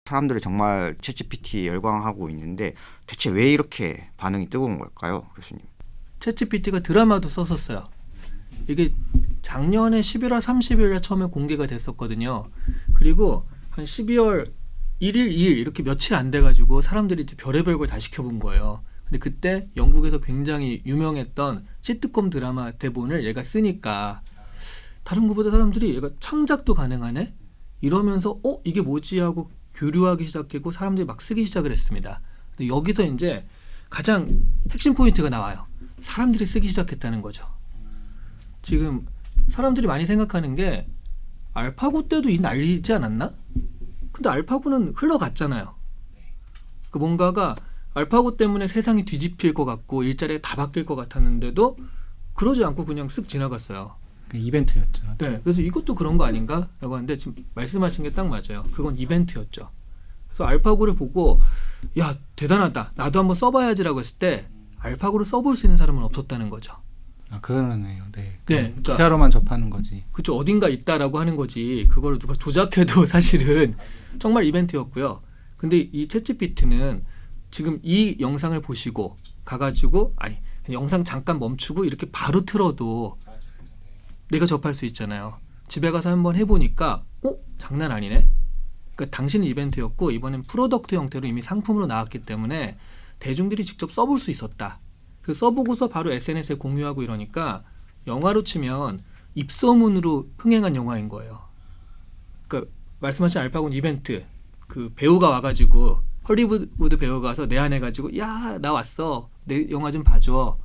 사람들이 정말 챗GPT에 열광하고 있는데 대체 왜 이렇게 반응이 뜨거운 걸까요, 교수님? 챗GPT가 드라마도 썼었어요. 이게 작년에 11월 30일에 처음에 공개가 됐었거든요. 그리고 한 12월 1일, 2일 이렇게 며칠 안 돼가지고 사람들이 이제 별의별 걸 다 시켜본 거예요. 근데 그때 영국에서 굉장히 유명했던 시트콤 드라마 대본을 얘가 쓰니까 다른 것보다 사람들이 얘가 창작도 가능하네? 이러면서 이게 뭐지 하고 교류하기 시작했고 사람들이 막 쓰기 시작을 했습니다. 근데 여기서 이제 가장 핵심 포인트가 나와요. 사람들이 쓰기 시작했다는 거죠. 지금 사람들이 많이 생각하는 게 알파고 때도 이 난리지 않았나? 근데 알파고는 흘러갔잖아요. 그 뭔가가 알파고 때문에 세상이 뒤집힐 것 같고 일자리가 다 바뀔 것 같았는데도 그러지 않고 그냥 쓱 지나갔어요. 이벤트였죠. 네, 그래서 이것도 그런 거 아닌가? 라고 하는데 지금 말씀하신 게 딱 맞아요. 그건 이벤트였죠. 그래서 알파고를 보고 야 대단하다. 나도 한번 써봐야지라고 했을 때 알파고를 써볼 수 있는 사람은 없었다는 거죠. 아, 그러네요. 네. 네, 그러니까 기사로만 접하는 거지. 그쵸, 어딘가 있다라고 하는 거지 그거를 누가 조작해도 사실은 정말 이벤트였고요. 근데 이 챗GPT는 지금 이 영상을 보시고 가가지고 아니 영상 잠깐 멈추고 이렇게 바로 틀어도 내가 접할 수 있잖아요. 집에 가서 한번 해보니까 장난 아니네. 그러니까 당신은 이벤트였고 이번엔 프로덕트 형태로 이미 상품으로 나왔기 때문에 대중들이 직접 써볼 수 있었다. 그 써보고서 바로 SNS에 공유하고 이러니까 영화로 치면 입소문으로 흥행한 영화인 거예요. 그러니까 말씀하신 알파고는 이벤트. 그 배우가 와가지고 헐리우드 배우가 와서 내한해가지고 야 나 왔어. 내 영화 좀 봐줘.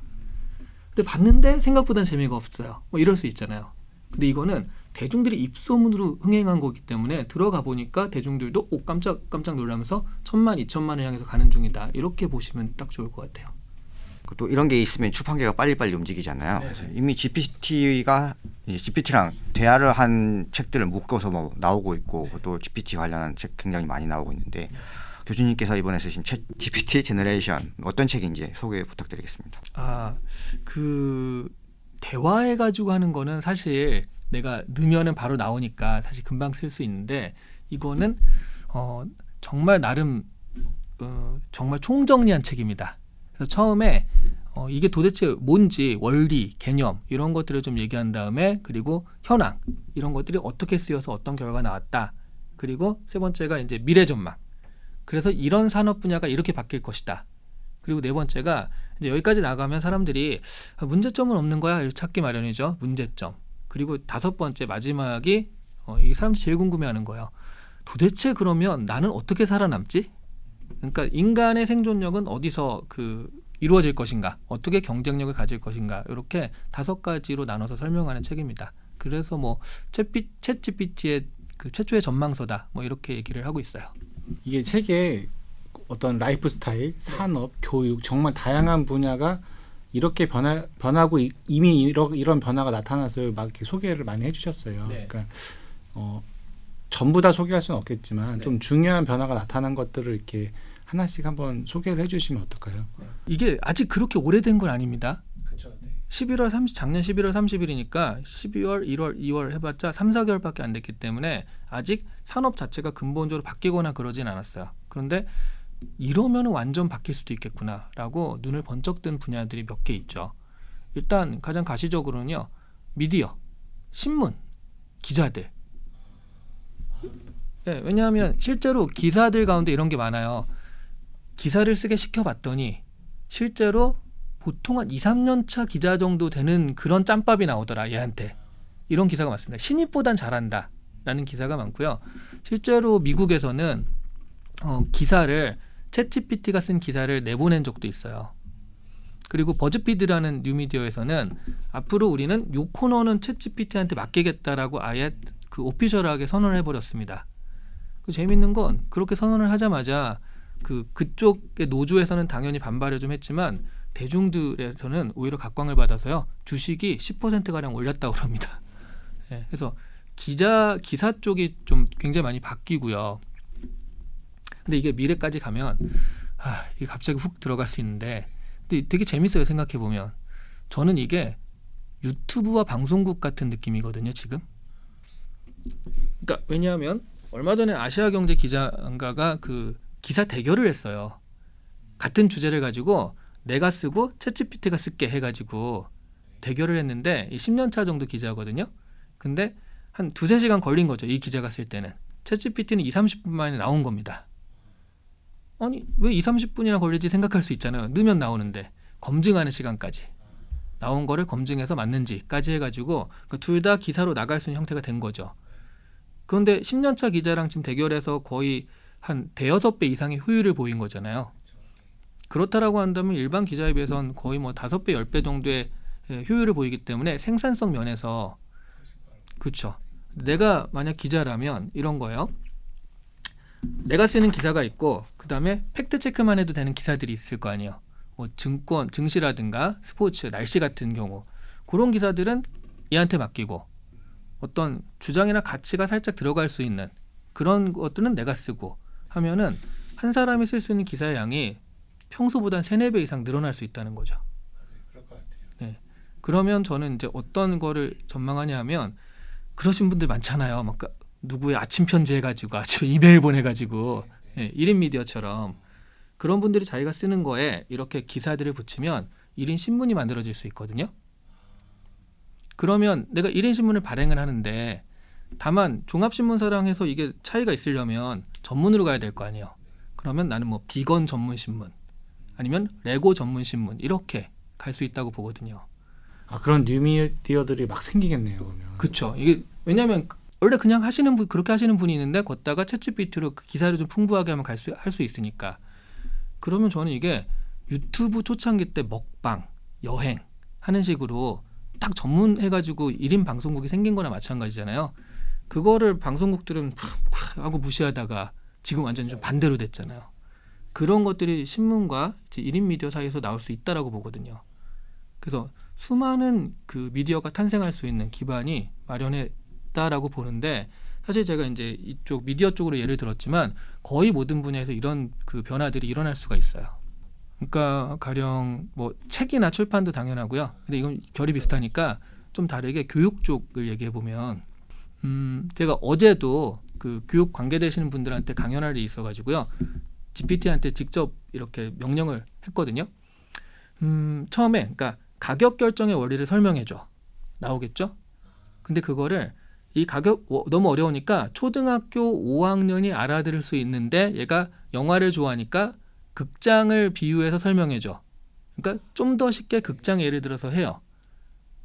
근데 봤는데 생각보단 재미가 없어요. 뭐 이럴 수 있잖아요. 근데 이거는 대중들이 입소문으로 흥행한 거기 때문에 들어가 보니까 대중들도 깜짝 놀라면서 1,000만, 2,000만을 향해서 가는 중이다. 이렇게 보시면 딱 좋을 것 같아요. 또 이런 게 있으면 출판계가 빨리빨리 움직이잖아요. 네. 그래서 이미 GPT랑 대화를 한 책들을 묶어서 뭐 나오고 있고 또 GPT 관련한 책 굉장히 많이 나오고 있는데 교수님께서 이번에 쓰신 챗 GPT 제너레이션 어떤 책인지 소개 부탁드리겠습니다. 그 대화해가지고 하는 거는 사실 내가 넣으면은 바로 나오니까 사실 금방 쓸 수 있는데 이거는 정말 나름 정말 총정리한 책입니다. 그래서 처음에 이게 도대체 뭔지 원리, 개념 이런 것들을 좀 얘기한 다음에 그리고 현황 이런 것들이 어떻게 쓰여서 어떤 결과가 나왔다. 그리고 세 번째가 이제 미래 전망. 그래서 이런 산업 분야가 이렇게 바뀔 것이다. 그리고 네 번째가 이제 여기까지 나가면 사람들이 문제점은 없는 거야 이렇게 찾기 마련이죠. 문제점. 그리고 다섯 번째 마지막이 이게 사람들이 제일 궁금해하는 거예요. 도대체 그러면 나는 어떻게 살아남지? 그러니까 인간의 생존력은 어디서 이루어질 것인가? 어떻게 경쟁력을 가질 것인가? 이렇게 5가지로 나눠서 설명하는 책입니다. 그래서 뭐 챗GPT의 그 최초의 전망서다. 뭐 이렇게 얘기를 하고 있어요. 이게 책에 어떤 라이프 스타일, 산업, 교육 정말 다양한 분야가 이렇게 변하고 이미 이런 변화가 나타났어요. 막 이렇게 소개를 많이 해주셨어요. 네. 그러니까 전부 다 소개할 수는 없겠지만 네. 좀 중요한 변화가 나타난 것들을 이렇게 하나씩 한번 소개를 해주시면 어떨까요? 이게 아직 그렇게 오래된 건 아닙니다. 그렇죠. 네. 작년 11월 30일이니까 12월, 1월, 2월 해봤자 3, 4개월밖에 안 됐기 때문에 아직 산업 자체가 근본적으로 바뀌거나 그러진 않았어요. 그런데 이러면 완전 바뀔 수도 있겠구나라고 눈을 번쩍 뜬 분야들이 몇 개 있죠. 일단 가장 가시적으로는요. 미디어, 신문, 기자들. 네, 왜냐하면 실제로 기사들 가운데 이런 게 많아요. 기사를 쓰게 시켜봤더니 실제로 보통 한 2, 3년 차 기자 정도 되는 그런 짬밥이 나오더라 얘한테. 이런 기사가 많습니다. 신입보단 잘한다 라는 기사가 많고요. 실제로 미국에서는 기사를 챗GPT가 쓴 기사를 내보낸 적도 있어요. 그리고 버즈피드라는 뉴미디어에서는 앞으로 우리는 요 코너는 챗GPT한테 맡기겠다라고 아예 그 오피셜하게 선언을 해버렸습니다. 그 재밌는 건 그렇게 선언을 하자마자 그쪽의 노조에서는 당연히 반발을 좀 했지만 대중들에서는 오히려 각광을 받아서요. 주식이 10%가량 올랐다고 합니다. 네, 그래서 기사 쪽이 좀 굉장히 많이 바뀌고요. 근데 이게 미래까지 가면 이게 갑자기 훅 들어갈 수 있는데 근데 되게 재밌어요. 생각해보면 저는 이게 유튜브와 방송국 같은 느낌이거든요. 지금 그러니까 왜냐하면 얼마 전에 아시아경제 기자인가가 그 기사 대결을 했어요. 같은 주제를 가지고 내가 쓰고 챗GPT가 쓸게 해가지고 대결을 했는데 10년차 정도 기자거든요. 근데 한 2-3시간 걸린 거죠. 이 기자가 쓸 때는. 챗GPT는 20-30분 만에 나온 겁니다. 아니 왜 20-30분이나 걸리지 생각할 수 있잖아요. 넣으면 나오는데 검증하는 시간까지. 나온 거를 검증해서 맞는지까지 해가지고 둘 다 기사로 나갈 수 있는 형태가 된 거죠. 그런데 10년차 기자랑 지금 대결해서 거의 한 대여섯 배 이상의 효율을 보인 거잖아요. 그렇다라고 한다면 일반 기자에 비해서는 거의 뭐 5배, 10배 정도의 효율을 보이기 때문에 생산성 면에서 그렇죠. 내가 만약 기자라면 이런 거예요. 내가 쓰는 기사가 있고 그 다음에 팩트 체크만 해도 되는 기사들이 있을 거 아니에요. 뭐 증권, 증시라든가 스포츠, 날씨 같은 경우 그런 기사들은 얘한테 맡기고 어떤 주장이나 가치가 살짝 들어갈 수 있는 그런 것들은 내가 쓰고 하면은 한 사람이 쓸 수 있는 기사의 양이 평소보다 3-4배 이상 늘어날 수 있다는 거죠. 그럴 것 같아요. 네. 그러면 저는 이제 어떤 거를 전망하냐 하면 그러신 분들 많잖아요. 막 누구의 아침 편지 해가지고 아침에 이메일 보내가지고 1인 미디어처럼 그런 분들이 자기가 쓰는 거에 이렇게 기사들을 붙이면 1인 신문이 만들어질 수 있거든요. 그러면 내가 1인 신문을 발행을 하는데 다만 종합신문사랑 해서 이게 차이가 있으려면 전문으로 가야 될 거 아니에요. 그러면 나는 뭐 비건 전문 신문 아니면 레고 전문 신문 이렇게 갈 수 있다고 보거든요. 아 그런 뉴미디어들이 막 생기겠네요. 그러면. 그렇죠. 이게 왜냐하면 원래 그냥 하시는 분 그렇게 하시는 분이 있는데 걷다가 챗GPT로 그 기사를 좀 풍부하게 하면 할 수 있으니까. 그러면 저는 이게 유튜브 초창기 때 먹방, 여행 하는 식으로 딱 전문해가지고 1인 방송국이 생긴 거나 마찬가지잖아요. 그거를 방송국들은 하고 무시하다가 지금 완전 좀 반대로 됐잖아요. 그런 것들이 신문과 이제 1인 미디어 사이에서 나올 수 있다라고 보거든요. 그래서 수많은 그 미디어가 탄생할 수 있는 기반이 마련했다라고 보는데 사실 제가 이제 이쪽 미디어 쪽으로 예를 들었지만 거의 모든 분야에서 이런 그 변화들이 일어날 수가 있어요. 그러니까 가령 뭐 책이나 출판도 당연하고요. 근데 이건 결이 비슷하니까 좀 다르게 교육 쪽을 얘기해 보면 제가 어제도 그 교육 관계되시는 분들한테 강연할 일이 있어가지고요. GPT한테 직접 이렇게 명령을 했거든요. 처음에 그러니까 가격 결정의 원리를 설명해줘. 나오겠죠? 근데 그거를 이 가격 너무 어려우니까 초등학교 5학년이 알아들을 수 있는데 얘가 영화를 좋아하니까 극장을 비유해서 설명해줘. 그러니까 좀 더 쉽게 극장 예를 들어서 해요.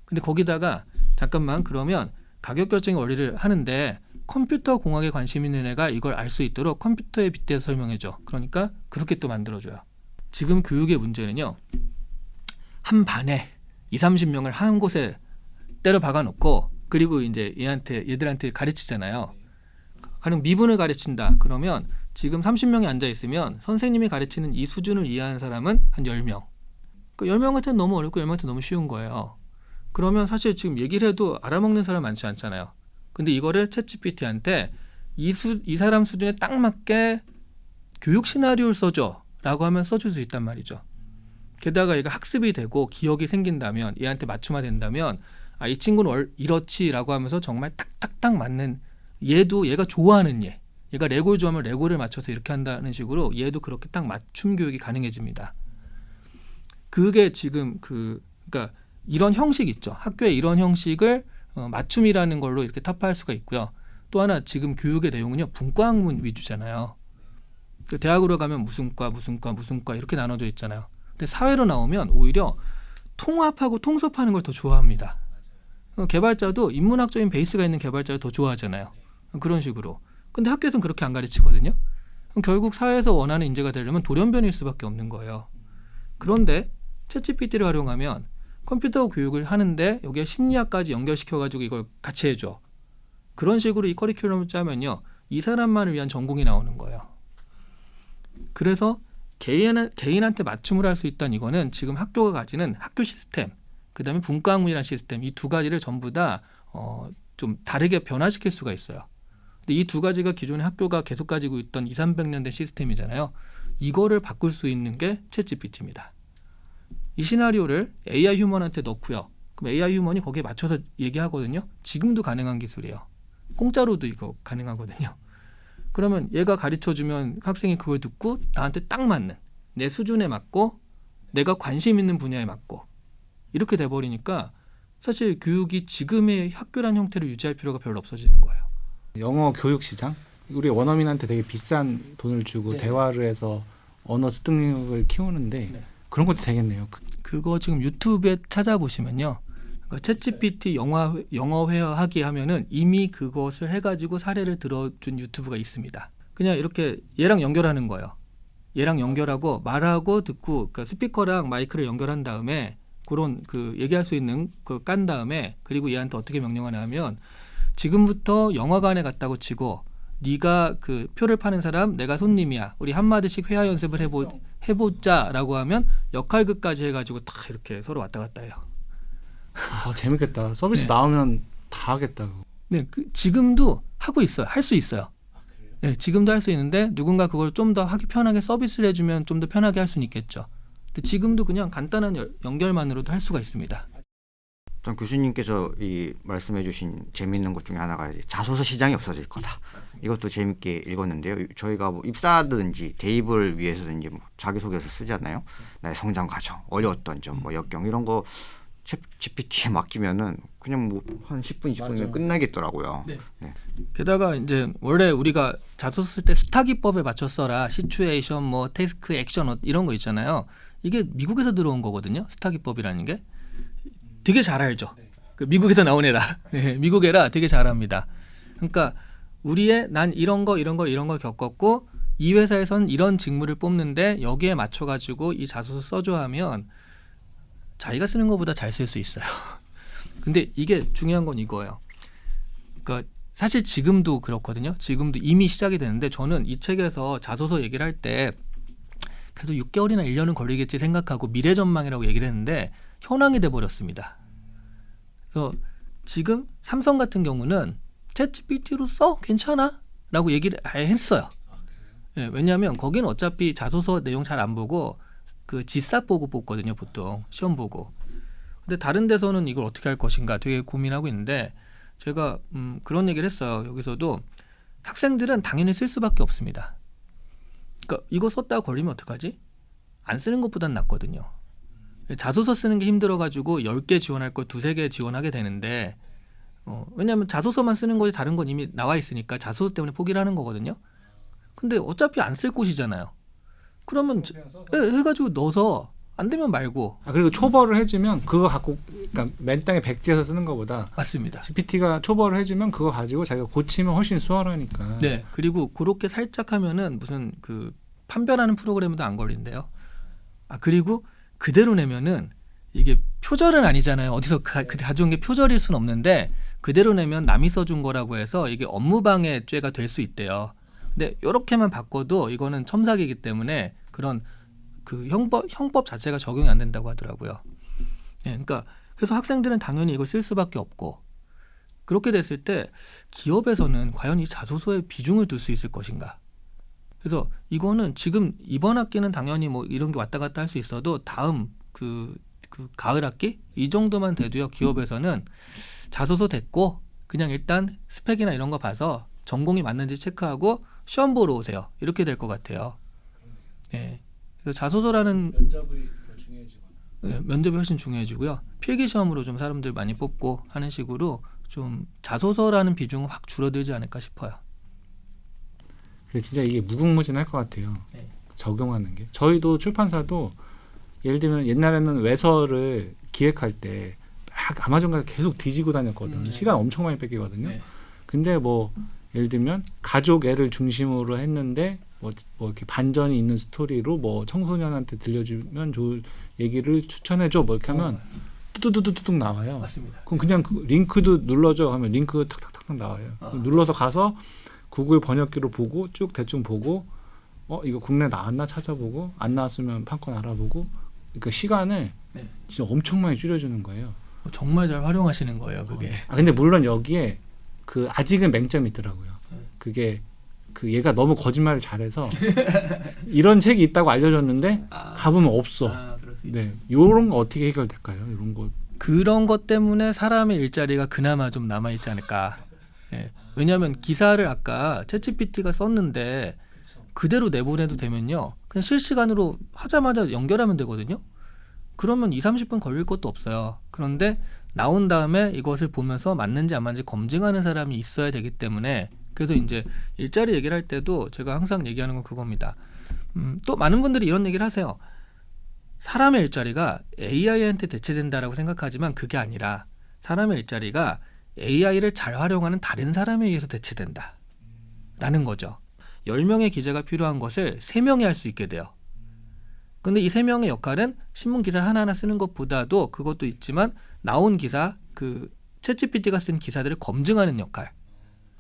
근데 거기다가 잠깐만 그러면 가격 결정의 원리를 하는데 컴퓨터 공학에 관심 있는 애가 이걸 알 수 있도록 컴퓨터에 빗대서 설명해줘. 그러니까 그렇게 또 만들어줘요. 지금 교육의 문제는요. 한 반에 20-30명을 한 곳에 때려 박아놓고 그리고 이제 얘들한테 가르치잖아요. 가령 미분을 가르친다. 그러면 지금 30명이 앉아있으면 선생님이 가르치는 이 수준을 이해하는 사람은 한 10명. 그 10명한테는 너무 어렵고 10명한테는 너무 쉬운 거예요. 그러면 사실 지금 얘기를 해도 알아먹는 사람 많지 않잖아요. 근데 이거를 챗GPT한테 이 사람 수준에 딱 맞게 교육 시나리오를 써줘 라고 하면 써줄 수 있단 말이죠. 게다가 얘가 학습이 되고 기억이 생긴다면 얘한테 맞춤화 된다면 이 친구는 이렇지라고 하면서 정말 딱딱딱 맞는 얘가 좋아하는 얘가 레고를 좋아하면 레고를 맞춰서 이렇게 한다는 식으로 얘도 그렇게 딱 맞춤 교육이 가능해집니다. 그게 지금 그러니까 이런 형식 있죠. 학교에 이런 형식을 맞춤이라는 걸로 이렇게 타파할 수가 있고요. 또 하나 지금 교육의 내용은요. 분과학문 위주잖아요. 대학으로 가면 무슨 과 이렇게 나눠져 있잖아요. 근데 사회로 나오면 오히려 통합하고 통섭하는 걸 더 좋아합니다. 개발자도 인문학적인 베이스가 있는 개발자를 더 좋아하잖아요. 그런 식으로. 근데 학교에서는 그렇게 안 가르치거든요. 그럼 결국 사회에서 원하는 인재가 되려면 돌연변일 수밖에 없는 거예요. 그런데 챗GPT를 활용하면 컴퓨터 교육을 하는데 여기에 심리학까지 연결시켜가지고 이걸 같이 해줘. 그런 식으로 이 커리큘럼을 짜면요. 이 사람만을 위한 전공이 나오는 거예요. 그래서 개인한테 맞춤을 할 수 있다는 이거는 지금 학교가 가지는 학교 시스템, 그 다음에 분과학문이라는 시스템 이 두 가지를 전부 다 좀 다르게 변화시킬 수가 있어요. 근데 이 두 가지가 기존의 학교가 계속 가지고 있던 200-300년 된 시스템이잖아요. 이거를 바꿀 수 있는 게 챗GPT입니다. 이 시나리오를 AI 휴먼한테 넣고요. 그럼 AI 휴먼이 거기에 맞춰서 얘기하거든요. 지금도 가능한 기술이에요. 공짜로도 이거 가능하거든요. 그러면 얘가 가르쳐주면 학생이 그걸 듣고 나한테 딱 맞는 내 수준에 맞고 내가 관심 있는 분야에 맞고 이렇게 돼버리니까 사실 교육이 지금의 학교란 형태를 유지할 필요가 별로 없어지는 거예요. 영어 교육 시장 우리 원어민한테 되게 비싼 돈을 주고 네. 대화를 해서 언어 습득력을 키우는데 네. 그런 것도 되겠네요. 그거 지금 유튜브에 찾아보시면요. 그러니까 챗GPT 영어 회화하기 하면은 이미 그것을 해가지고 사례를 들어준 유튜브가 있습니다. 그냥 이렇게 얘랑 연결하는 거예요. 얘랑 연결하고 말하고 듣고 그러니까 스피커랑 마이크를 연결한 다음에 그런 그 얘기할 수 있는 그 깐 다음에 그리고 얘한테 어떻게 명령하냐 하면 지금부터 영화관에 갔다고 치고 네가 그 표를 파는 사람 내가 손님이야. 우리 한마디씩 회화 연습을 해보자라고 하면 역할극까지 해가지고 다 이렇게 서로 왔다 갔다 해요. 재밌겠다. 서비스 네. 나오면 다 하겠다. 그거. 네, 지금도 하고 있어요. 할 수 있어요. 네, 지금도 할 수 있는데 누군가 그걸 좀 더 하기 편하게 서비스를 해주면 좀 더 편하게 할 수는 있겠죠. 근데 지금도 그냥 간단한 연결만으로도 할 수가 있습니다. 전 교수님께서 이 말씀해주신 재미있는 것 중에 하나가 이제 자소서 시장이 없어질 거다. 이것도 재밌게 읽었는데요. 저희가 뭐 입사든지 대입을 위해서든지 뭐 자기소개서 쓰잖아요. 나의 성장 과정, 어려웠던 점, 뭐 역경 이런 거 GPT에 맡기면은 그냥 뭐 한 10분, 20분이면 맞아요. 끝나겠더라고요. 네. 네. 게다가 이제 원래 우리가 자소서 쓸 때 스타 기법에 맞춰 써라. 시츄에이션, 뭐 태스크, 액션 이런 거 있잖아요. 이게 미국에서 들어온 거거든요. 스타 기법이라는 게 되게 잘 알죠. 그 미국에서 나온 애라. 네, 미국 애라 되게 잘합니다. 그러니까 난 이런 거 겪었고 이 회사에선 이런 직무를 뽑는데 여기에 맞춰가지고 이 자소서 써줘 하면 자기가 쓰는 것보다 잘 쓸 수 있어요. 근데 이게 중요한 건 이거예요. 그러니까 사실 지금도 그렇거든요. 지금도 이미 시작이 되는데 저는 이 책에서 자소서 얘기를 할 때 그래도 6개월이나 1년은 걸리겠지 생각하고 미래 전망이라고 얘기를 했는데 현황이 돼버렸습니다. 그래서 지금 삼성 같은 경우는 챗GPT로 써? 괜찮아? 라고 얘기를 아예 했어요. 예, 왜냐하면 거기는 어차피 자소서 내용 잘 안 보고 그 지사 보고 뽑거든요. 보통 시험 보고. 근데 다른 데서는 이걸 어떻게 할 것인가 되게 고민하고 있는데 제가 그런 얘기를 했어요. 여기서도 학생들은 당연히 쓸 수밖에 없습니다. 그러니까 이거 썼다가 걸리면 어떡하지? 안 쓰는 것보단 낫거든요. 자소서 쓰는 게 힘들어가지고 10개 지원할 거 2-3개 지원하게 되는데 왜냐하면 자소서만 쓰는 거지 다른 건 이미 나와 있으니까 자소서 때문에 포기를 하는 거거든요. 근데 어차피 안 쓸 곳이잖아요. 그러면 해가지고 넣어서 안 되면 말고. 그리고 초벌을 해주면 그거 갖고 그러니까 맨 땅에 백지에서 쓰는 것보다 맞습니다. GPT가 초벌을 해주면 그거 가지고 자기가 고치면 훨씬 수월하니까. 네. 그리고 그렇게 살짝 하면은 무슨 그 판별하는 프로그램도 안 걸린대요. 그리고 그대로 내면은 이게 표절은 아니잖아요. 어디서 가져온 게 표절일 수는 없는데 그대로 내면 남이 써준 거라고 해서 이게 업무방해죄가 될 수 있대요. 근데 이렇게만 바꿔도 이거는 첨삭이기 때문에 그런 그 형법 자체가 적용이 안 된다고 하더라고요. 네, 그러니까 그래서 학생들은 당연히 이걸 쓸 수밖에 없고 그렇게 됐을 때 기업에서는 과연 이 자소서에 비중을 둘 수 있을 것인가? 그래서 이거는 지금 이번 학기는 당연히 뭐 이런 게 왔다 갔다 할 수 있어도 다음 그 가을 학기 이 정도만 돼도요 기업에서는 자소서 됐고 그냥 일단 스펙이나 이런 거 봐서 전공이 맞는지 체크하고 시험 보러 오세요. 이렇게 될 것 같아요. 네. 그래서 자소서라는 면접이 더 중요해지거나. 네, 면접이 훨씬 중요해지고요. 필기 시험으로 좀 사람들 많이 뽑고 하는 식으로 좀 자소서라는 비중은 확 줄어들지 않을까 싶어요. 근데 진짜 이게 무궁무진할 것 같아요. 네. 적용하는 게. 저희도 출판사도 예를 들면 옛날에는 외서를 기획할 때 막 아마존 가서 계속 뒤지고 다녔거든요. 네. 시간 엄청 많이 뺏기거든요. 네. 근데 뭐 예를 들면 가족 애를 중심으로 했는데 뭐 이렇게 반전이 있는 스토리로 뭐 청소년한테 들려주면 좋을 얘기를 추천해줘 뭐 이렇게 하면 뚜두두두둑 나와요. 맞습니다. 그럼 그냥 그 링크도 눌러줘 하면 링크 탁탁탁 나와요. 그럼 눌러서 가서 구글 번역기로 보고 쭉 대충 보고 이거 국내 나왔나 찾아보고 안 나왔으면 판권 알아보고 그러니까 시간을 네. 진짜 엄청 많이 줄여주는 거예요. 정말 잘 활용하시는 거예요, 그게. 근데 물론 여기에 그 아직은 맹점이 있더라고요. 그게 그 얘가 너무 거짓말을 잘해서 이런 책이 있다고 알려줬는데 가보면 없어. 그럴 수 있죠. 네, 요런 거 어떻게 해결될까요? 이런 거. 그런 것 때문에 사람의 일자리가 그나마 좀 남아 있지 않을까. 예. 왜냐하면 기사를 아까 챗GPT가 썼는데 그대로 내보내도 되면요. 그냥 실시간으로 하자마자 연결하면 되거든요. 그러면 2-30분 걸릴 것도 없어요. 그런데 나온 다음에 이것을 보면서 맞는지 안 맞는지 검증하는 사람이 있어야 되기 때문에 그래서 이제 일자리 얘기를 할 때도 제가 항상 얘기하는 건 그겁니다. 또 많은 분들이 이런 얘기를 하세요. 사람의 일자리가 AI한테 대체된다라고 생각하지만 그게 아니라 사람의 일자리가 AI를 잘 활용하는 다른 사람에 의해서 대체된다 라는 거죠. 10명의 기자가 필요한 것을 3명이 할 수 있게 돼요. 근데 이 3명의 역할은 신문 기사 하나하나 쓰는 것보다도 그것도 있지만 나온 기사, 그 챗GPT가 쓴 기사들을 검증하는 역할.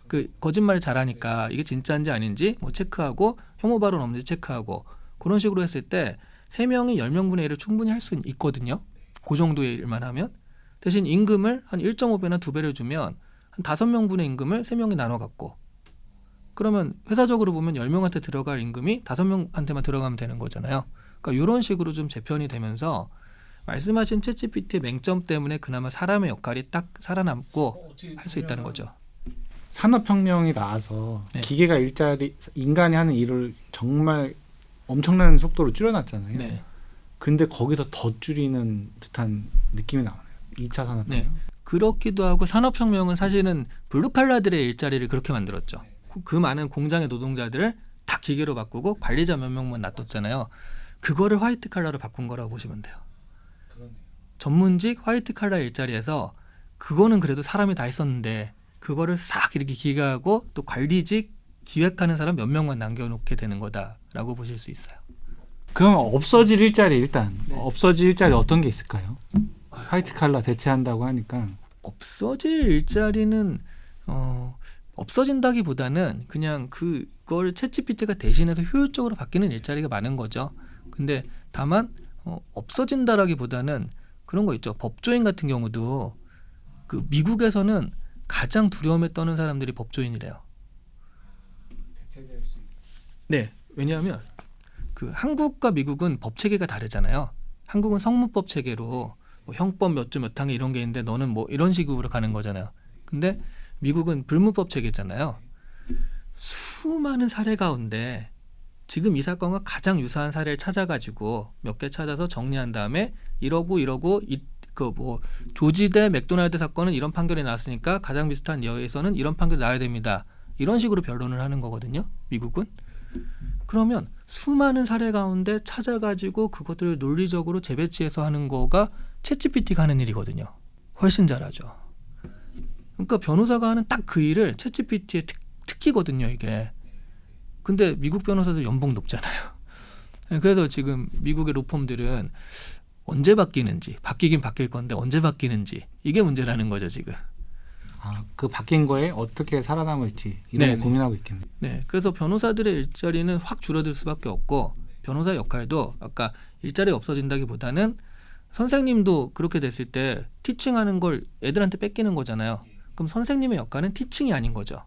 그 거짓말을 잘하니까 이게 진짜인지 아닌지 뭐 체크하고 혐오 발언 없는지 체크하고 그런 식으로 했을 때 3명이 10명분의 1을 충분히 할 수 있거든요. 그 정도의 일만 하면. 대신 임금을 한 1.5배나 2배를 주면 한 5명분의 임금을 3명이 나눠 갖고 그러면 회사적으로 보면 10명한테 들어갈 임금이 5명한테만 들어가면 되는 거잖아요. 그러니까 이런 식으로 좀 재편이 되면서 말씀하신 챗GPT의 맹점 때문에 그나마 사람의 역할이 딱 살아남고 할 수 있다는 거죠. 산업혁명이 나와서 네. 기계가 인간이 하는 일을 정말 엄청난 속도로 줄여놨잖아요. 네. 근데 거기서 더 줄이는 듯한 느낌이 나와요. 2차 산업혁명. 네. 그렇기도 하고 산업혁명은 사실은 블루칼라들의 일자리를 그렇게 만들었죠. 그 많은 공장의 노동자들을 다 기계로 바꾸고 관리자 몇 명만 놔뒀잖아요. 그거를 화이트 칼라로 바꾼 거라고 보시면 돼요. 전문직 화이트 칼라 일자리에서 그거는 그래도 사람이 다 했었는데 그거를 싹 이렇게 기계하고 또 관리직 기획하는 사람 몇 명만 남겨놓게 되는 거다라고 보실 수 있어요. 그럼 없어질 일자리 일단 없어질 일자리 어떤 게 있을까요? 화이트 칼라 대체한다고 하니까 없어질 일자리는 없어진다기보다는 그냥 그걸 챗GPT가 대신해서 효율적으로 바뀌는 일자리가 많은 거죠. 근데 다만 없어진다라기보다는 그런 거 있죠. 법조인 같은 경우도 그 미국에서는 가장 두려움에 떠는 사람들이 법조인이래요. 네, 왜냐하면 그 한국과 미국은 법 체계가 다르잖아요. 한국은 성문법 체계로 뭐 형법 몇 조 몇 항에 이런 게 있는데 너는 뭐 이런 식으로 가는 거잖아요. 근데 미국은 불문법 체계잖아요. 수많은 사례 가운데 지금 이 사건과 가장 유사한 사례를 찾아가지고 몇 개 찾아서 정리한 다음에 이러고 그 뭐 조지 대 맥도날드 사건은 이런 판결이 나왔으니까 가장 비슷한 여에서는 이런 판결이 나와야 됩니다. 이런 식으로 변론을 하는 거거든요. 미국은. 그러면 수많은 사례 가운데 찾아가지고 그것들을 논리적으로 재배치해서 하는 거가 챗GPT가 하는 일이거든요. 훨씬 잘하죠. 그러니까 변호사가 하는 딱 그 일을 챗GPT의 특기거든요, 이게. 근데 미국 변호사들 연봉 높잖아요. 그래서 지금 미국의 로펌들은 언제 바뀌는지, 바뀌긴 바뀔 건데 언제 바뀌는지 이게 문제라는 거죠, 지금. 그 바뀐 거에 어떻게 살아남을지 이런 거 고민하고 있겠네요. 네, 그래서 변호사들의 일자리는 확 줄어들 수밖에 없고 변호사 역할도 아까 일자리가 없어진다기보다는 선생님도 그렇게 됐을 때 티칭하는 걸 애들한테 뺏기는 거잖아요. 그럼 선생님의 역할은 티칭이 아닌 거죠.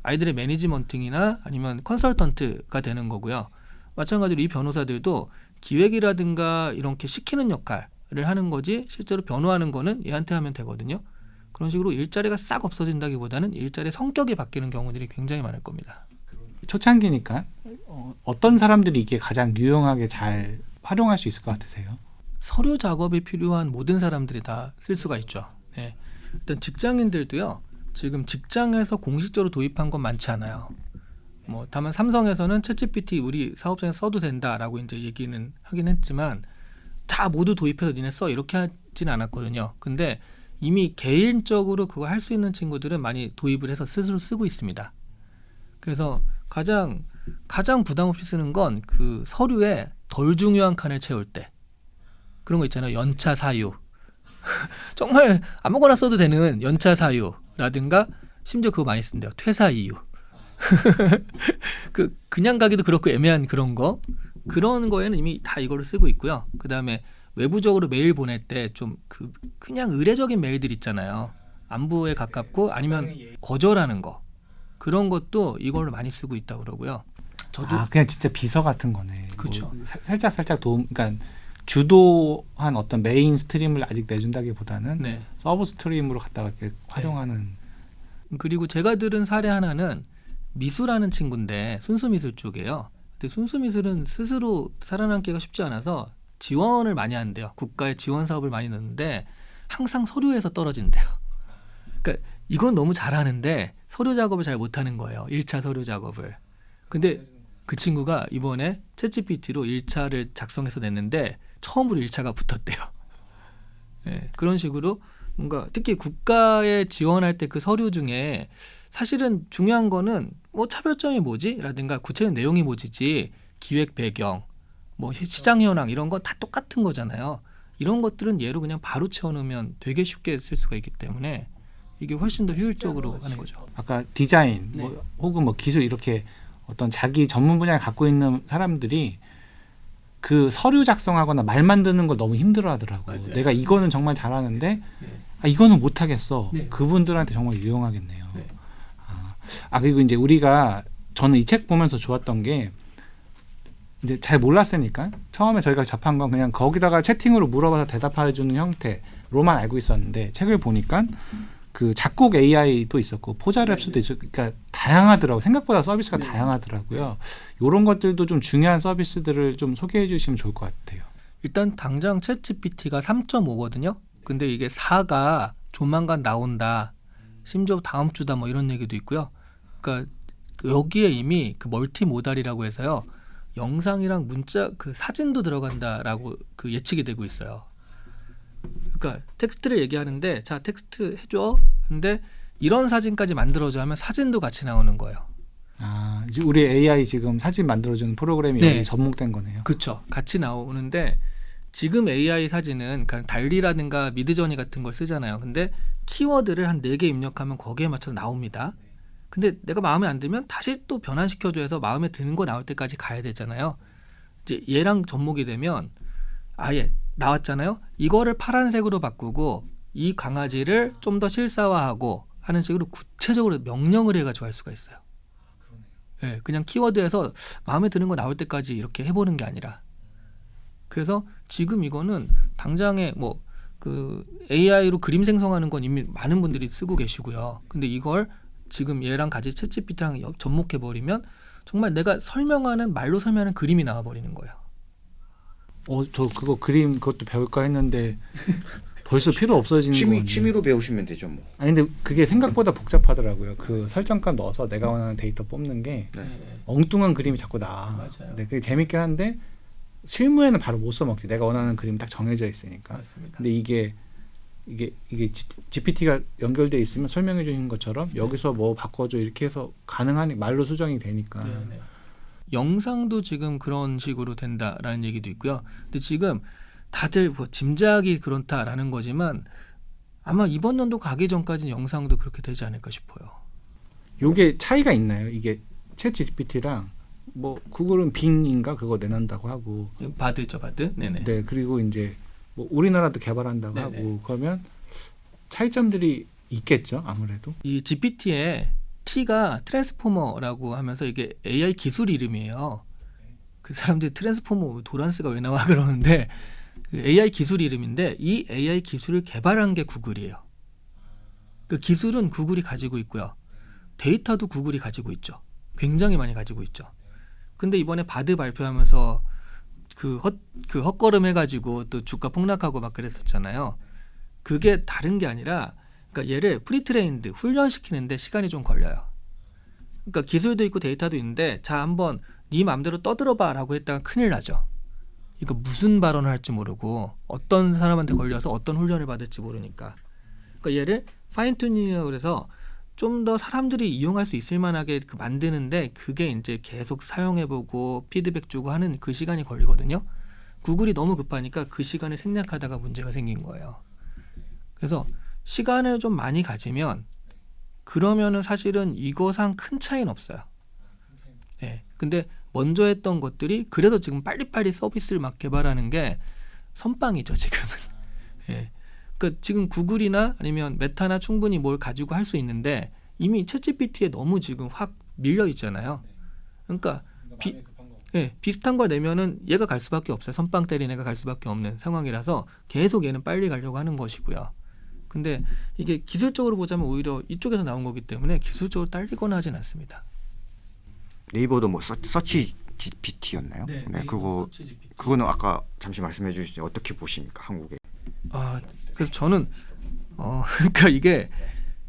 아이들의 매니지먼팅이나 아니면 컨설턴트가 되는 거고요. 마찬가지로 이 변호사들도 기획이라든가 이렇게 시키는 역할을 하는 거지 실제로 변호하는 거는 얘한테 하면 되거든요. 그런 식으로 일자리가 싹 없어진다기보다는 일자리의 성격이 바뀌는 경우들이 굉장히 많을 겁니다. 초창기니까 어떤 사람들이 이게 가장 유용하게 잘 활용할 수 있을 것 같으세요? 서류 작업이 필요한 모든 사람들이 다 쓸 수가 있죠. 네. 일단 직장인들도요. 지금 직장에서 공식적으로 도입한 건 많지 않아요. 뭐 다만 삼성에서는 챗GPT 우리 사업장에 써도 된다라고 이제 얘기는 하긴 했지만 다 모두 도입해서 니네 써 이렇게 하진 않았거든요. 근데 이미 개인적으로 그거 할 수 있는 친구들은 많이 도입을 해서 스스로 쓰고 있습니다. 그래서 가장 부담 없이 쓰는 건 그 서류에 덜 중요한 칸을 채울 때 그런 거 있잖아요. 연차 사유 정말 아무거나 써도 되는 연차 사유라든가 심지어 그거 많이 쓴대요. 퇴사 이유 그냥 가기도 그렇고 애매한 그런 거에는 이미 다 이거를 쓰고 있고요. 그 다음에 외부적으로 메일 보낼 때 좀 그냥 의례적인 메일들 있잖아요. 안부에 가깝고 아니면 거절하는 거 그런 것도 이걸로 많이 쓰고 있다고 그러고요. 저도 그냥 진짜 비서 같은 거네. 그렇죠. 뭐 살짝 도움, 그러니까 주도한 어떤 메인 스트림을 아직 내준다기보다는 네. 서브 스트림으로 갖다가 이렇게 활용하는 그리고 제가 들은 사례 하나는 미술하는 친구인데 순수미술 쪽이에요. 근데 순수미술은 스스로 살아남기가 쉽지 않아서 지원을 많이 하는데요. 국가의 지원 사업을 많이 넣는데 항상 서류에서 떨어진대요. 그러니까 이건 너무 잘하는데 서류 작업을 잘 못하는 거예요. 1차 서류 작업을. 근데 그 친구가 이번에 챗GPT로 1차를 작성해서 냈는데 처음으로 1차가 붙었대요. 예, 그런 식으로 뭔가 특히 국가에 지원할 때 그 서류 중에 사실은 중요한 거는 뭐 차별점이 뭐지? 라든가 구체적인 내용이 뭐지지 기획 배경, 뭐 시장 현황 이런 건 다 똑같은 거잖아요. 이런 것들은 얘로 그냥 바로 채워놓으면 되게 쉽게 쓸 수가 있기 때문에 이게 훨씬 더 효율적으로 하는 거죠. 아까 디자인 네. 뭐 혹은 뭐 기술 이렇게 어떤 자기 전문 분야를 갖고 있는 사람들이 그 서류 작성하거나 말 만드는 걸 너무 힘들어하더라고요. 맞아요. 내가 이거는 정말 잘하는데 네. 이거는 못하겠어. 네. 그분들한테 정말 유용하겠네요. 네. 그리고 이제 저는 이 책 보면서 좋았던 게 이제 잘 몰랐으니까 처음에 저희가 접한 건 그냥 거기다가 채팅으로 물어봐서 대답해주는 형태로만 알고 있었는데 책을 보니까 그 작곡 AI도 있었고 포자랩스도 있었고 그러니까 다양하더라고요. 생각보다 서비스가 다양하더라고요. 이런 것들도 좀 중요한 서비스들을 좀 소개해 주시면 좋을 것 같아요. 일단 당장 챗GPT가 3.5거든요. 근데 이게 4가 조만간 나온다. 심지어 다음 주다 뭐 이런 얘기도 있고요. 그러니까 여기에 이미 그 멀티모달이라고 해서요. 영상이랑 문자 그 사진도 들어간다라고 그 예측이 되고 있어요. 그러니까 텍스트를 얘기하는데 자 텍스트 해줘. 근데 이런 사진까지 만들어줘 하면 사진도 같이 나오는 거예요. 이제 우리 AI 지금 사진 만들어주는 프로그램이 네. 여기 접목된 거네요. 그렇죠. 같이 나오는데 지금 AI 사진은 그냥 달리라든가 미드저니 같은 걸 쓰잖아요. 근데 키워드를 한 4개 입력하면 거기에 맞춰서 나옵니다. 근데 내가 마음에 안 들면 다시 또 변환시켜줘서 마음에 드는 거 나올 때까지 가야 되잖아요. 이제 얘랑 접목이 되면 아예 나왔잖아요. 이거를 파란색으로 바꾸고 이 강아지를 좀 더 실사화하고 하는 식으로 구체적으로 명령을 해가지고 할 수가 있어요. 네, 그냥 키워드에서 마음에 드는 거 나올 때까지 이렇게 해보는 게 아니라 그래서 지금 이거는 당장에 뭐 그 AI로 그림 생성하는 건 이미 많은 분들이 쓰고 계시고요. 근데 이걸 지금 얘랑 같이 챗GPT랑 접목해 버리면 정말 내가 설명하는 말로 설명하는 그림이 나와 버리는 거예요. 저 그거 그림 그것도 배울까 했는데 벌써 필요 없어지는 거 같네요. 취미로 배우시면 되죠 뭐. 근데 그게 생각보다 복잡하더라고요. 그 설정값 넣어서 내가 원하는 데이터 뽑는 게 엉뚱한 그림이 자꾸 나와. 맞아요. 근데 그게 재밌긴 한데 실무에는 바로 못 써먹지. 내가 원하는 그림이 딱 정해져 있으니까. 맞습니다. 근데 이게 GPT가 연결돼 있으면 설명해 주신 것처럼 여기서 뭐 바꿔줘 이렇게 해서 가능하니 말로 수정이 되니까. 네. 영상도 지금 그런 식으로 된다라는 얘기도 있고요. 근데 지금 다들 뭐 짐작이 그렇다라는 거지만 아마 이번 연도 가기 전까지는 영상도 그렇게 되지 않을까 싶어요. 요게 차이가 있나요? 이게 챗 GPT랑 뭐 구글은 빙인가 그거 내놓는다고 하고. 바드죠, 바드. 네네. 네, 그리고 이제 뭐 우리나라도 개발한다고 네네. 하고 그러면 차이점들이 있겠죠, 아무래도. 이 GPT의 T가 트랜스포머라고 하면서 이게 AI 기술 이름이에요. 그 사람들이 트랜스포머 도란스가 왜 나와 그러는데 그 AI 기술 이름인데 이 AI 기술을 개발한 게 구글이에요. 그 기술은 구글이 가지고 있고요. 데이터도 구글이 가지고 있죠. 굉장히 많이 가지고 있죠. 근데 이번에 바드 발표하면서 그 헛걸음 해가지고 또 주가 폭락하고 막 그랬었잖아요. 그게 다른 게 아니라 그러니까 얘를 프리트레인드 훈련시키는데 시간이 좀 걸려요. 그러니까 기술도 있고 데이터도 있는데 자 한번 네 맘대로 떠들어봐라고 했다가 큰일 나죠. 이거 무슨 발언을 할지 모르고 어떤 사람한테 걸려서 어떤 훈련을 받을지 모르니까. 그러니까 얘를 파인튜닝이라고 그래서 좀 더 사람들이 이용할 수 있을 만하게 만드는데 그게 이제 계속 사용해보고 피드백 주고 하는 그 시간이 걸리거든요. 구글이 너무 급하니까 그 시간을 생략하다가 문제가 생긴 거예요. 그래서 시간을 좀 많이 가지면 그러면은 사실은 이거상 큰 차이는 없어요. 네. 근데 먼저 했던 것들이 그래서 지금 빨리빨리 서비스를 막 개발하는 게 선빵이죠 지금은. 네. 그러니까 지금 구글이나 아니면 메타나 충분히 뭘 가지고 할 수 있는데 이미 챗GPT에 너무 지금 확 밀려 있잖아요. 그러니까 비슷한 걸 내면은 얘가 갈 수밖에 없어요. 선빵 때린 애가 갈 수밖에 없는 상황이라서 계속 얘는 빨리 가려고 하는 것이고요. 근데 이게 기술적으로 보자면 오히려 이쪽에서 나온 거기 때문에 기술적으로 딸리거나 하진 않습니다. 네이버도 뭐 서치 GPT였나요? 그거는 아까 잠시 말씀해 주시죠. 어떻게 보십니까, 한국에? 그래서 저는 그러니까 이게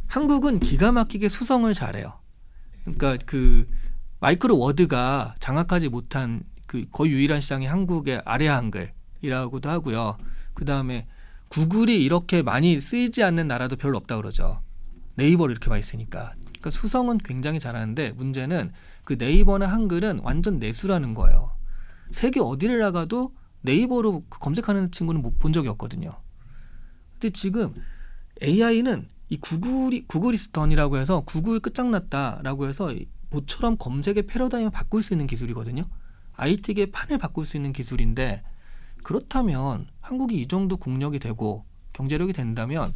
한국은 기가 막히게 수성을 잘해요. 그러니까 그 마이크로 워드가 장악하지 못한 그 거의 유일한 시장이 한국의 아래 한글이라고도 하고요. 그 다음에 구글이 이렇게 많이 쓰이지 않는 나라도 별로 없다 그러죠. 네이버를 이렇게 많이 쓰니까. 그러니까 수성은 굉장히 잘하는데 문제는 그 네이버나 한글은 완전 내수라는 거예요. 세계 어디를 나가도 네이버로 검색하는 친구는 못 본 적이 없거든요. 근데 지금 AI는 이 구글이스턴이라고 해서 구글 끝장났다라고 해서 모처럼 검색의 패러다임을 바꿀 수 있는 기술이거든요. IT계 판을 바꿀 수 있는 기술인데 그렇다면 한국이 이 정도 국력이 되고 경제력이 된다면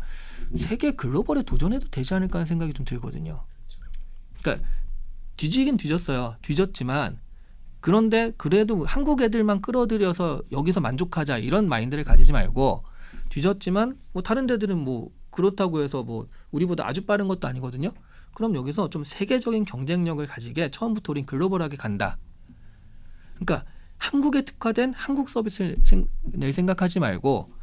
세계 글로벌에 도전해도 되지 않을까 하는 생각이 좀 들거든요. 그러니까 뒤지긴 뒤졌어요. 뒤졌지만 그런데 그래도 한국 애들만 끌어들여서 여기서 만족하자 이런 마인드를 가지지 말고 뒤졌지만 뭐 다른 데들은 뭐 그렇다고 해서 뭐 우리보다 아주 빠른 것도 아니거든요. 그럼 여기서 좀 세계적인 경쟁력을 가지게 처음부터 우린 글로벌하게 간다. 그러니까 한국에 특화된 한국 서비스를 낼 생각하지 말고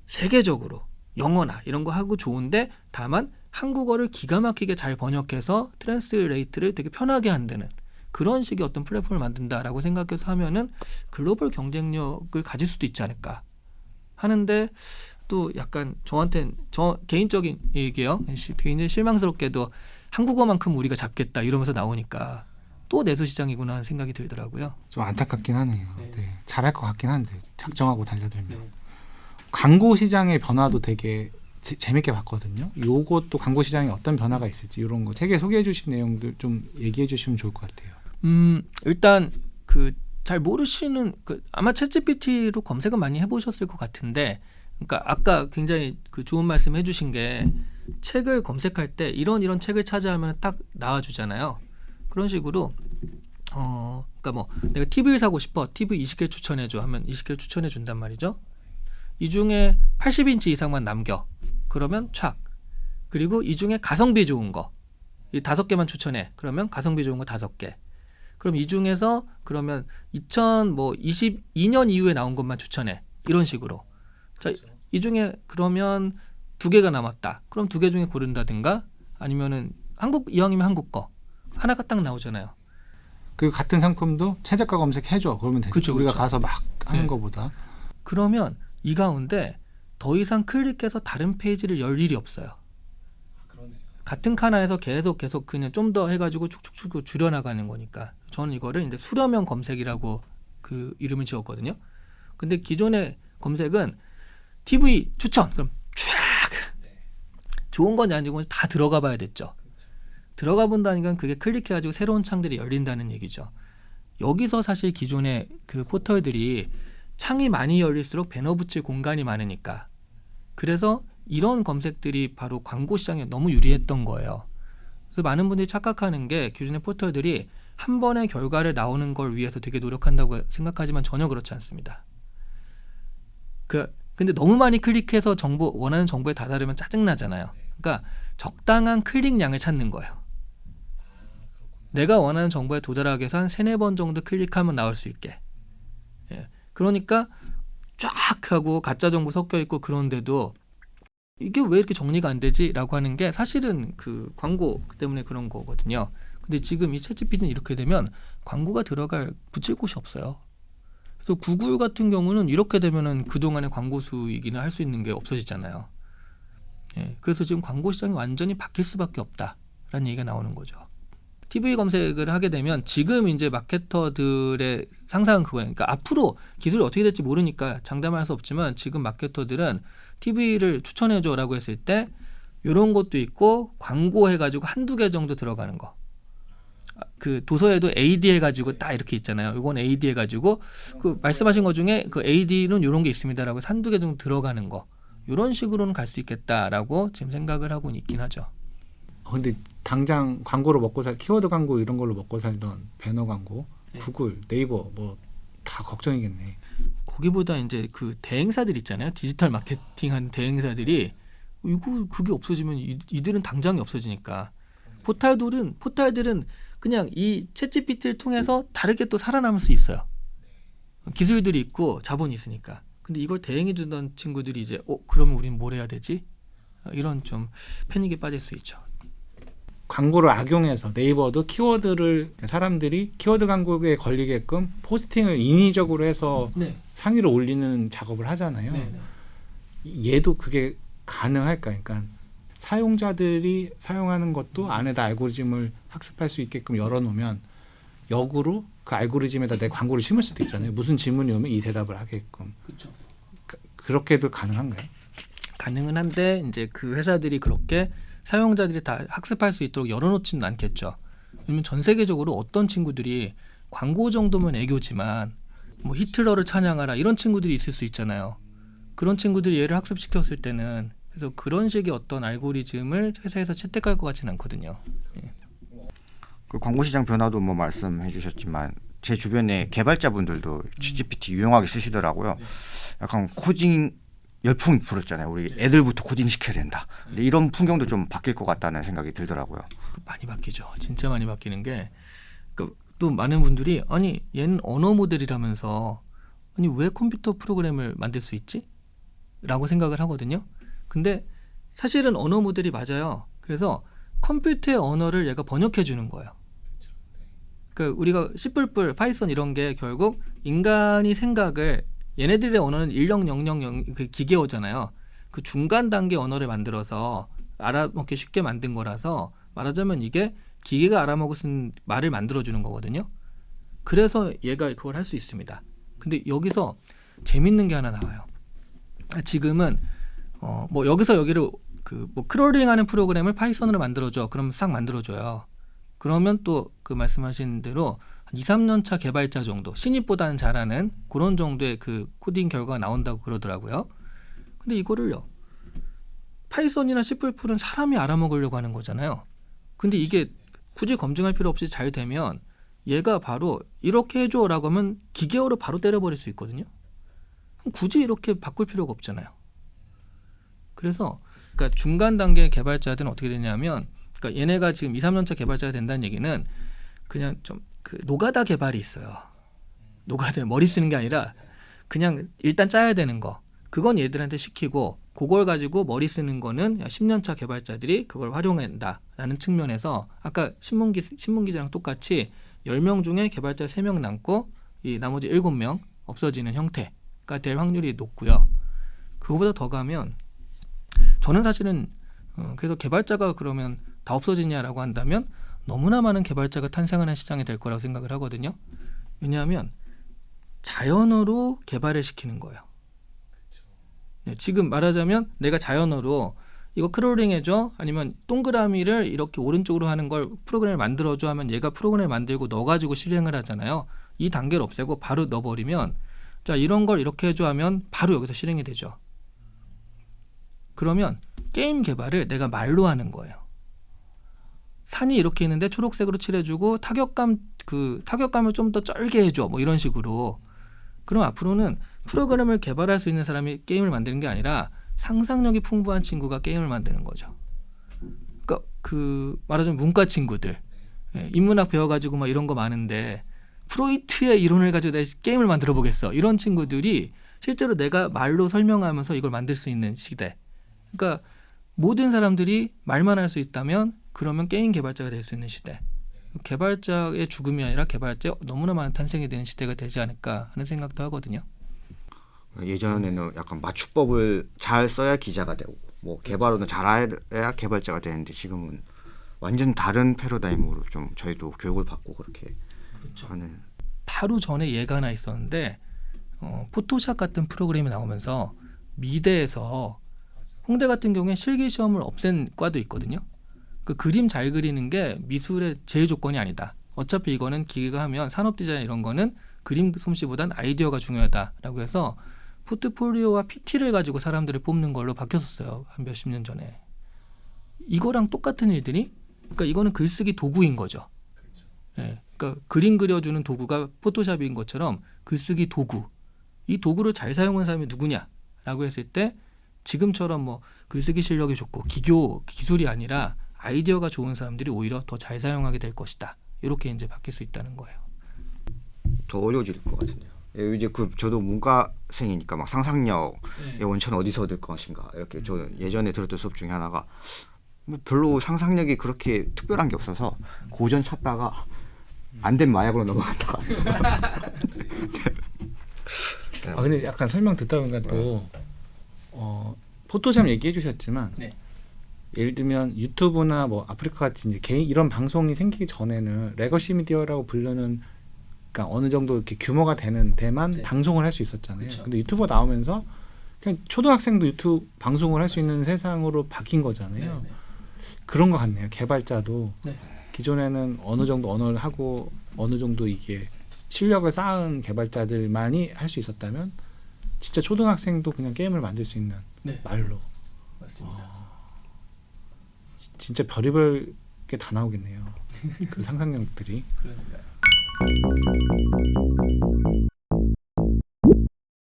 세계적으로 영어나 이런 거 하고 좋은데 다만 한국어를 기가 막히게 잘 번역해서 트랜스레이트를 되게 편하게 한다는 그런 식의 어떤 플랫폼을 만든다라고 생각해서 하면은 글로벌 경쟁력을 가질 수도 있지 않을까 하는데 또 약간 저한테는 저 개인적인 얘기예요. 굉장히 실망스럽게도 한국어만큼 우리가 잡겠다 이러면서 나오니까 또 내수 시장이구나 하는 생각이 들더라고요. 좀 안타깝긴 하네요. 네. 네. 잘할 것 같긴 한데 작정하고 달려들면. 네. 광고 시장의 변화도 되게 재밌게 봤거든요. 요것도 광고 시장에 어떤 변화가 있을지 이런 거 책에 소개해 주신 내용들 좀 얘기해 주시면 좋을 것 같아요. 일단 그 잘 모르시는 아마 챗GPT로 검색은 많이 해보셨을 것 같은데, 그러니까 아까 굉장히 그 좋은 말씀 해주신 게 책을 검색할 때 이런 책을 찾아하면 딱 나와주잖아요. 그런 식으로 그러니까 뭐 내가 TV를 사고 싶어, TV 20개 추천해줘 하면 20개 추천해 준단 말이죠. 이 중에 80인치 이상만 남겨. 그러면 촥. 그리고 이 중에 가성비 좋은 거 이 5개만 추천해. 그러면 가성비 좋은 거 5개. 그럼 이 중에서 그러면 2022년 이후에 나온 것만 추천해. 이런 식으로. 자, 이 중에 그러면 2개가 남았다. 그럼 2개 중에 고른다든가 아니면은 이왕이면 한국 거 하나가 딱 나오잖아요. 그 같은 상품도 최저가 검색해줘. 그러면 되죠. 그쵸, 우리가 그쵸. 가서 막 하는 네. 것보다. 그러면 이 가운데 더 이상 클릭해서 다른 페이지를 열 일이 없어요. 같은 칸안에서 계속 그냥 좀 더 해가지고 축축축 줄여나가는 거니까 저는 이거를 이제 수렴형 검색이라고 그 이름을 지었거든요. 근데 기존의 검색은 TV 추천 그럼 쫙 좋은 건지 안 좋은 건지 다 들어가 봐야 됐죠. 들어가 본다니까 그게 클릭해가지고 새로운 창들이 열린다는 얘기죠. 여기서 사실 기존의 그 포털들이 창이 많이 열릴수록 배너 붙일 공간이 많으니까 그래서 이런 검색들이 바로 광고 시장에 너무 유리했던 거예요. 그래서 많은 분들이 착각하는 게 기존의 포털들이 한 번의 결과를 나오는 걸 위해서 되게 노력한다고 생각하지만 전혀 그렇지 않습니다. 근데 너무 많이 클릭해서 원하는 정보에 다다르면 짜증나잖아요. 그러니까 적당한 클릭량을 찾는 거예요. 내가 원하는 정보에 도달하기 위해서 한 3-4번 정도 클릭하면 나올 수 있게. 예. 그러니까 쫙 하고 가짜 정보 섞여 있고 그런데도 이게 왜 이렇게 정리가 안 되지? 라고 하는 게 사실은 그 광고 때문에 그런 거거든요. 근데 지금 이 챗GPT는 이렇게 되면 광고가 붙일 곳이 없어요. 그래서 구글 같은 경우는 이렇게 되면은 그동안의 광고 수익이나 할 수 있는 게 없어지잖아요. 예, 그래서 지금 광고 시장이 완전히 바뀔 수밖에 없다라는 얘기가 나오는 거죠. TV 검색을 하게 되면 지금 이제 마케터들의 상상은 그거예요. 그러니까 앞으로 기술이 어떻게 될지 모르니까 장담할 수 없지만 지금 마케터들은 TV를 추천해줘라고 했을 때 이런 것도 있고 광고 해가지고 1-2개 정도 들어가는 거. 그 도서에도 AD 해가지고 딱 이렇게 있잖아요. 이건 AD 해가지고 그 말씀하신 것 중에 그 AD는 이런 게 있습니다라고 해서 1-2개 정도 들어가는 거. 이런 식으로는 갈 수 있겠다라고 지금 생각을 하고 있긴 하죠. 근데 당장 광고로 키워드 광고 이런 걸로 먹고 살던 배너 광고, 네. 구글, 네이버 뭐 다 걱정이겠네. 거기보다 이제 그 대행사들 있잖아요. 디지털 마케팅한 대행사들이 이거 그게 없어지면 이들은 당장이 없어지니까 포탈들은 그냥 이 챗GPT를 통해서 다르게 또 살아남을 수 있어요. 기술들이 있고 자본이 있으니까. 근데 이걸 대행해 주던 친구들이 이제 그러면 우리는 뭘 해야 되지? 이런 좀 패닉에 빠질 수 있죠. 광고를 악용해서 네이버도 키워드를 사람들이 키워드 광고에 걸리게끔 포스팅을 인위적으로 해서 네. 상위로 올리는 작업을 하잖아요. 네. 얘도 그게 가능할까? 그러니까 사용자들이 사용하는 것도 안에다 알고리즘을 학습할 수 있게끔 열어놓으면 역으로 그 알고리즘에다 내 광고를 심을 수도 있잖아요. 무슨 질문이 오면 이 대답을 하게끔. 그렇죠. 그렇게도 가능한가요? 가능은 한데 이제 그 회사들이 그렇게 사용자들이 다 학습할 수 있도록 열어놓지는 않겠죠. 왜냐면 전 세계적으로 어떤 친구들이 광고 정도면 애교지만 뭐 히틀러를 찬양하라 이런 친구들이 있을 수 있잖아요. 그런 친구들이 얘를 학습시켰을 때는 그래서 그런 식의 어떤 알고리즘을 회사에서 채택할 것 같지는 않거든요. 예. 그 광고 시장 변화도 뭐 말씀해 주셨지만 제 주변에 개발자분들도 GPT 유용하게 쓰시더라고요. 약간 코딩 열풍이 불었잖아요. 우리 애들부터 코딩 시켜야 된다. 근데 이런 풍경도 좀 바뀔 것 같다는 생각이 들더라고요. 많이 바뀌죠. 진짜 많이 바뀌는 게 또 많은 분들이 아니 얘는 언어 모델이라면서 아니 왜 컴퓨터 프로그램을 만들 수 있지? 라고 생각을 하거든요. 근데 사실은 언어 모델이 맞아요. 그래서 컴퓨터의 언어를 얘가 번역해 주는 거예요. 그러니까 우리가 C++, 파이썬 이런 게 결국 인간이 생각을 얘네들의 언어는 1000 그 기계어잖아요. 그 중간 단계 언어를 만들어서 알아먹기 쉽게 만든 거라서 말하자면 이게 기계가 알아먹을 수 있는 말을 만들어주는 거거든요. 그래서 얘가 그걸 할 수 있습니다. 근데 여기서 재밌는 게 하나 나와요. 지금은 뭐 여기서 여기를 그 뭐 크롤링하는 프로그램을 파이썬으로 만들어줘. 그럼 싹 만들어줘요. 그러면 또 그 말씀하신 대로 한 2-3년 차 개발자 정도 신입보다는 잘하는 그런 정도의 그 코딩 결과가 나온다고 그러더라고요. 근데 이거를요 파이썬이나 C++는 사람이 알아먹으려고 하는 거잖아요. 근데 이게 굳이 검증할 필요 없이 잘 되면 얘가 바로 이렇게 해줘라고 하면 기계어로 바로 때려버릴 수 있거든요. 굳이 이렇게 바꿀 필요가 없잖아요. 그래서 그러니까 중간 단계 개발자들은 어떻게 되냐면 그러니까 얘네가 지금 2-3년 차 개발자가 된다는 얘기는 그냥 좀 그 노가다 개발이 있어요. 노가다 머리 쓰는 게 아니라 그냥 일단 짜야 되는 거. 그건 얘들한테 시키고 그걸 가지고 머리 쓰는 거는 10년 차 개발자들이 그걸 활용한다라는 측면에서 아까 신문 기자랑 똑같이 10명 중에 개발자 3명 남고 이 나머지 7명 없어지는 형태가 될 확률이 높고요. 그거보다 더 가면 저는 사실은 그래서 개발자가 그러면 다 없어지냐라고 한다면 너무나 많은 개발자가 탄생하는 시장이 될 거라고 생각을 하거든요. 왜냐하면 자연어로 개발을 시키는 거예요. 네, 지금 말하자면 내가 자연어로 이거 크롤링 해줘 아니면 동그라미를 이렇게 오른쪽으로 하는 걸 프로그램을 만들어줘 하면 얘가 프로그램을 만들고 넣어가지고 실행을 하잖아요. 이 단계를 없애고 바로 넣어버리면 자 이런 걸 이렇게 해줘 하면 바로 여기서 실행이 되죠. 그러면 게임 개발을 내가 말로 하는 거예요. 산이 이렇게 있는데 초록색으로 칠해주고 타격감을 좀 더 쩔게 해줘 뭐 이런 식으로. 그럼 앞으로는 프로그램을 개발할 수 있는 사람이 게임을 만드는 게 아니라 상상력이 풍부한 친구가 게임을 만드는 거죠. 그러니까 그 말하자면 문과 친구들 인문학 배워가지고 막 이런 거 많은데 프로이트의 이론을 가지고 내가 게임을 만들어 보겠어 이런 친구들이 실제로 내가 말로 설명하면서 이걸 만들 수 있는 시대. 그러니까 모든 사람들이 말만 할 수 있다면 그러면 게임 개발자가 될 수 있는 시대. 개발자의 죽음이 아니라 개발자의 너무나 많은 탄생이 되는 시대가 되지 않을까 하는 생각도 하거든요. 예전에는 약간 맞춤법을 잘 써야 기자가 되고 뭐 개발은 잘해야 개발자가 되는데 지금은 완전 다른 패러다임으로 좀 저희도 교육을 받고 그렇게 하는. 바로 전에 예가 하나 있었는데 포토샵 같은 프로그램이 나오면서 미대에서 홍대 같은 경우에 실기 시험을 없앤 과도 있거든요. 그 그림 잘 그리는 게 미술의 제일 조건이 아니다. 어차피 이거는 기계가 하면 산업 디자인 이런 거는 그림 솜씨보단 아이디어가 중요하다라고 해서 포트폴리오와 PT를 가지고 사람들을 뽑는 걸로 바뀌었었어요. 한 몇십 년 전에. 이거랑 똑같은 일들이 그러니까 이거는 글쓰기 도구인 거죠. 예, 그러니까 그림 그려주는 도구가 포토샵인 것처럼 글쓰기 도구. 이 도구를 잘 사용하는 사람이 누구냐라고 했을 때 지금처럼 뭐 글쓰기 실력이 좋고 기술이 아니라 아이디어가 좋은 사람들이 오히려 더 잘 사용하게 될 것이다. 이렇게 이제 바뀔 수 있다는 거예요. 더 어려워질 것 같은데요. 이제 저도 문과생이니까 막 상상력의 원천 어디서 얻을 것인가 이렇게 저 예전에 들었던 수업 중에 하나가 뭐 별로 상상력이 그렇게 특별한 게 없어서 고전 찾다가 안 된 마약으로 넘어갔다가 아 근데 약간 설명 듣다 보니까 또 포토샵 얘기해 주셨지만 네. 예를 들면 유튜브나 뭐 아프리카 같이 이제 개인 이런 방송이 생기기 전에는 레거시 미디어라고 부르는 그러니까 어느 정도 이렇게 규모가 되는 데만 네. 방송을 할 수 있었잖아요. 그쵸. 근데 유튜버 나오면서 그냥 초등학생도 유튜브 방송을 할 수 있는 세상으로 바뀐 거잖아요. 네. 그런 것 같네요. 개발자도 네. 기존에는 어느 정도 언어를 하고 어느 정도 이게 실력을 쌓은 개발자들만이 할 수 있었다면 진짜 초등학생도 그냥 게임을 만들 수 있는 네. 말로 맞습니다. 진짜 별의별 게 다 나오겠네요. 그 상상력들이. 그러니까요.